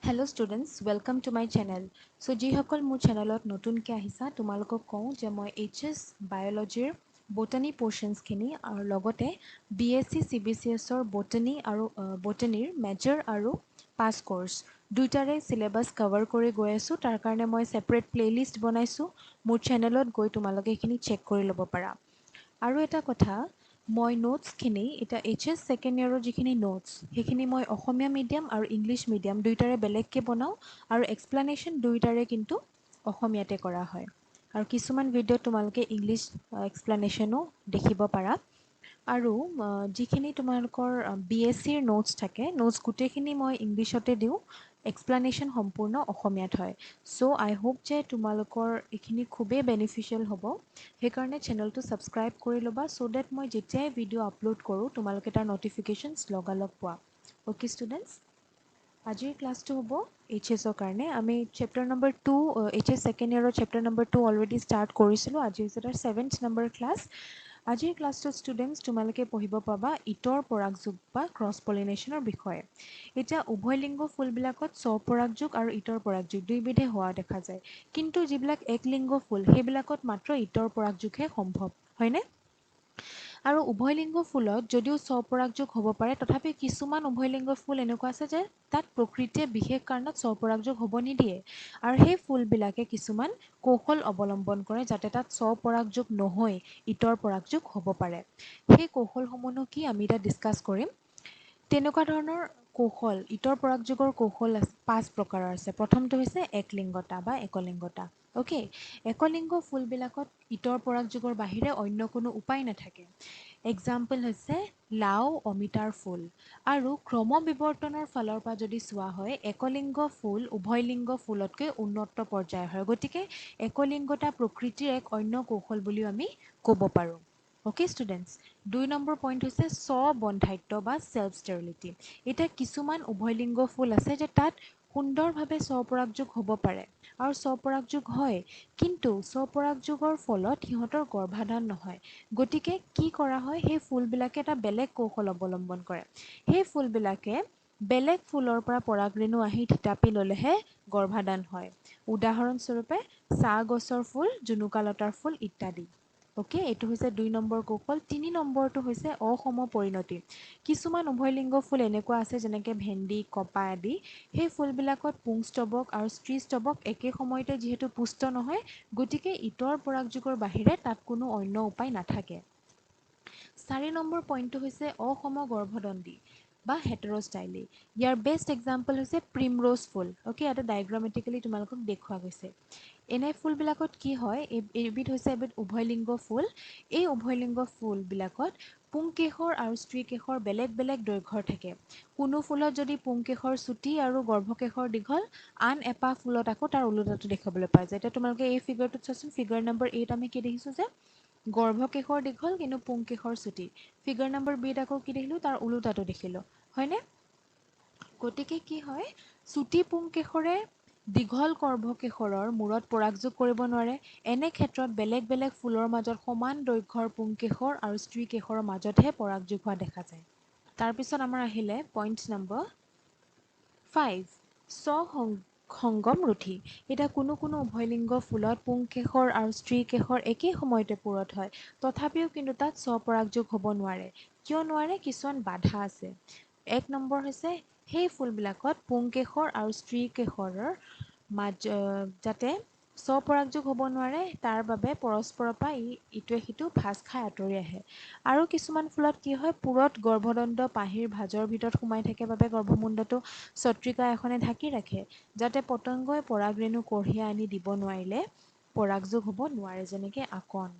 Hello students, welcome to my channel. So যিসকল মোৰ চেনেলত নতুনকৈ আহিছা তোমালোকক কওঁ যে মই HS বায়োলজিৰ বটানী পৰ্শনছখিনি আৰু লগতে BSc CBCSৰ বটানী আৰু বটানীৰ মেজৰ আৰু পাছ কোৰ্স দুইটাৰে সিলেবাস কভাৰ কৰি গৈ আছোঁ। তাৰ কাৰণে মই সেপাৰেট প্লেলিষ্ট বনাইছোঁ। মোৰ চেনেলত গৈ তোমালোকে এইখিনি চেক কৰি ল'ব পাৰা। আৰু এটা কথা, মই নোটছখিনি এটা HS ছেকেণ্ড ইয়াৰৰ যিখিনি নোটছ সেইখিনি মই অসমীয়া মিডিয়াম আৰু ইংলিছ মিডিয়াম দুইটাৰে বেলেগকৈ বনাওঁ আৰু এক্সপ্লেনেশ্যন দুইটাৰে কিন্তু অসমীয়াতে কৰা হয়। আৰু কিছুমান ভিডিঅ'ত তোমালোকে ইংলিছ এক্সপ্লেনেশ্যনো দেখিব পাৰা। আৰু যিখিনি তোমালোকৰ BScৰ নোটছ থাকে, নোটছ গোটেইখিনি মই ইংলিছতে দিওঁ, এক্সপ্লেনেশ্যন সম্পূৰ্ণ অসমীয়াত হয়। চ' আই হোপ যে তোমালোকৰ এইখিনি খুবেই বেনিফিচিয়েল হ'ব। সেইকাৰণে চেনেলটো ছাবস্ক্ৰাইব কৰি ল'বা চ' ডেট মই যেতিয়াই ভিডিঅ' আপলোড কৰোঁ তোমালোকে তাৰ ন'টিফিকেশ্যনছ লগালগ পোৱা। অ'কে ষ্টুডেণ্টছ, আজিৰ ক্লাছটো হ'ব HSৰ কাৰণে। আমি চেপ্টাৰ নম্বৰ 2 HS ছেকেণ্ড ইয়াৰৰ চেপ্টাৰ নম্বৰ 2 অলৰেডি ষ্টাৰ্ট কৰিছিলোঁ। আজি হৈছে তাৰ 7th নম্বৰ ক্লাছ। আজিৰ ক্লাছটোত ষ্টুডেণ্টছ তোমালোকে পঢ়িব পাবা ইতৰ পৰাগযোগ বা ক্ৰছ পলিনেশ্যনৰ বিষয়ে। এতিয়া উভয়লিংগ ফুলবিলাকত স্বপৰাগযোগ আৰু ইতৰ পৰাগযোগ দুইবিধে হোৱা দেখা যায়, কিন্তু যিবিলাক একলিংগ ফুল সেইবিলাকত মাত্ৰ ইতৰ পৰাগযোগহে সম্ভৱ, হয়নে? আৰু উভয়লিংগ ফুলত যদিও স্বপৰাগযোগ হ'ব পাৰে, তথাপি কিছুমান উভয়লিংগ ফুল এনেকুৱা আছে যে তাত প্ৰকৃতিয়ে বিশেষ কাৰণত স্বপৰাগযোগ হ'ব নিদিয়ে, আৰু সেই ফুলবিলাকে কিছুমান কৌশল অৱলম্বন কৰে যাতে তাত স্বপৰাগযোগ নহৈ ইতৰ পৰাগযোগ হ'ব পাৰে। সেই কৌশলসমূহনো কি আমি এতিয়া ডিছকাছ কৰিম। তেনেকুৱা ধৰণৰ কৌশল, ইতৰ পৰাগযোগৰ কৌশল 5 প্ৰকাৰৰ আছে। প্ৰথমটো হৈছে একলিংগতা বা একলিংগতা। অ'কে, একলিংগ ফুলবিলাকত ইতৰ পৰাগযোগৰ বাহিৰে অন্য কোনো উপায় নাথাকে। এক্সাম্পল হৈছে লাও, অমিতাৰ ফুল। আৰু ক্ৰমবিৱৰ্তনৰ ফালৰ পৰা যদি চোৱা হয়, একলিংগ ফুল উভয়লিংগ ফুলতকৈ উন্নত পৰ্যায়ৰ হয়। গতিকে একলিংগতা প্ৰকৃতিৰ এক অন্য কৌশল বুলিও আমি ক'ব পাৰোঁ। অ'কে ষ্টুডেণ্টছ, 2 নম্বৰ পইণ্ট হৈছে স্ববন্ধাত্ব বা ছেল্ফ ষ্টেৰিলিটি। এতিয়া কিছুমান উভয়লিংগ ফুল আছে যে তাত সুন্দৰভাৱে স্বপৰাগযোগ হ'ব পাৰে আৰু স্বপৰাগযোগ হয়, কিন্তু স্বপৰাগযোগৰ ফলত সিহঁতৰ গৰ্ভাধান নহয়। গতিকে কি কৰা হয়, সেই ফুলবিলাকে এটা বেলেগ কৌশল অৱলম্বন কৰে। সেই ফুলবিলাকে বেলেগ ফুলৰ পৰা পৰাগৰেণু আহি থিতাপি ল'লেহে গৰ্ভাধান হয়। উদাহৰণস্বৰূপে চাহ গছৰ ফুল, জুনুকালতাৰ ফুল ইত্যাদি। অ'কে, এইটো হৈছে 2 নম্বৰ কৌশল। 3 নম্বৰটো হৈছে অসম পৰিণতি। কিছুমান উভয়লিংগ ফুল এনেকুৱা আছে যেনেকৈ ভেন্দি, কপা আদি। সেই ফুলবিলাকত পুংস্তবক আৰু স্ত্ৰীস্তবক একে সময়তে যিহেতু পুষ্ট নহয়, গতিকে ইতৰ পৰাগযোগৰ বাহিৰে তাত কোনো অন্য উপায় নাথাকে। 4 নম্বৰ পইণ্টটো হৈছে অসম গৰ্ভদণ্ডী বা হেটেৰ'ষ্টাইলি। ইয়াৰ বেষ্ট এক্সাম্পল হৈছে প্ৰিমৰ'জ ফুল। অ'কে, ইয়াতে ডায়েগ্ৰামেটিকেলি তোমালোকক দেখুওৱা গৈছে। এনে ফুলবিলাকত কি হয়, এবিধ হৈছে এবিধ উভয়লিংগ ফুল। এই উভয়লিংগ ফুলবিলাকত পুংকেশৰ আৰু স্ত্ৰীকেশৰ বেলেগ বেলেগ দৈৰ্ঘ্যৰ থাকে। কোনো ফুলত যদি পুংকেশৰ চুটি আৰু গৰ্ভকেশৰ দীঘল, আন এপাহ ফুলত আকৌ তাৰ ওলোটাটো দেখিবলৈ পোৱা যায়। এতিয়া তোমালোকে এই ফিগাৰটোত চোৱাচোন, ফিগাৰ নম্বৰ 8 আমি কি দেখিছোঁ যে গৰ্ভকেশৰ দীঘল কিন্তু পুংকেশৰ চুটি। ফিগাৰ নম্বৰ বিত আকৌ কি দেখিলোঁ, তাৰ ওলোটাটো দেখিলোঁ, হয়নে? গতিকে কি হয়, চুটি পুংকেশৰে দীঘল গৰ্ভকেশৰৰ মূৰত পৰাগযোগ কৰিব নোৱাৰে। এনে ক্ষেত্ৰত বেলেগ বেলেগ ফুলৰ মাজত সমান দৈৰ্ঘ্যৰ পুংকেশৰ আৰু স্ত্ৰীকেশৰৰ মাজতহে পৰাগযোগ হোৱা দেখা যায়। তাৰপিছত আমাৰ আহিলে পইণ্ট নম্বৰ 5, স্বসংগম ৰুধি। এতিয়া কোনো কোনো উভয়লিংগ ফুলত পুংকেশৰ আৰু স্ত্ৰীকেশৰ একেই সময়তে পূৰঠ হয়, তথাপিও কিন্তু তাত স্বপৰাগযোগ হ'ব নোৱাৰে। কিয় নোৱাৰে? কিছুমান বাধা আছে। 1 নম্বৰ হৈছে সেই ফুলবিলাকত পুংকেশৰ আৰু স্ত্ৰীকেশৰৰ যাতে স্বপৰাগযোগ হ'ব নোৱাৰে, তাৰ বাবে পৰস্পৰৰ পৰা ইটোৱে সিটো ভাঁজ খাই আঁতৰি আহে। আৰু কিছুমান ফুলত কি হয়, পুৰঠ গৰ্ভদণ্ড পাহিৰ ভাঁজৰ ভিতৰত সোমাই থাকে বাবে গৰ্ভমুণ্ডটো ছত্ৰিকা এখনে ঢাকি ৰাখে, যাতে পতংগই পৰাগৰেণু কঢ়িয়াই আনি দিব নোৱাৰিলে পৰাগযোগ হ'ব নোৱাৰে, যেনেকৈ আকন।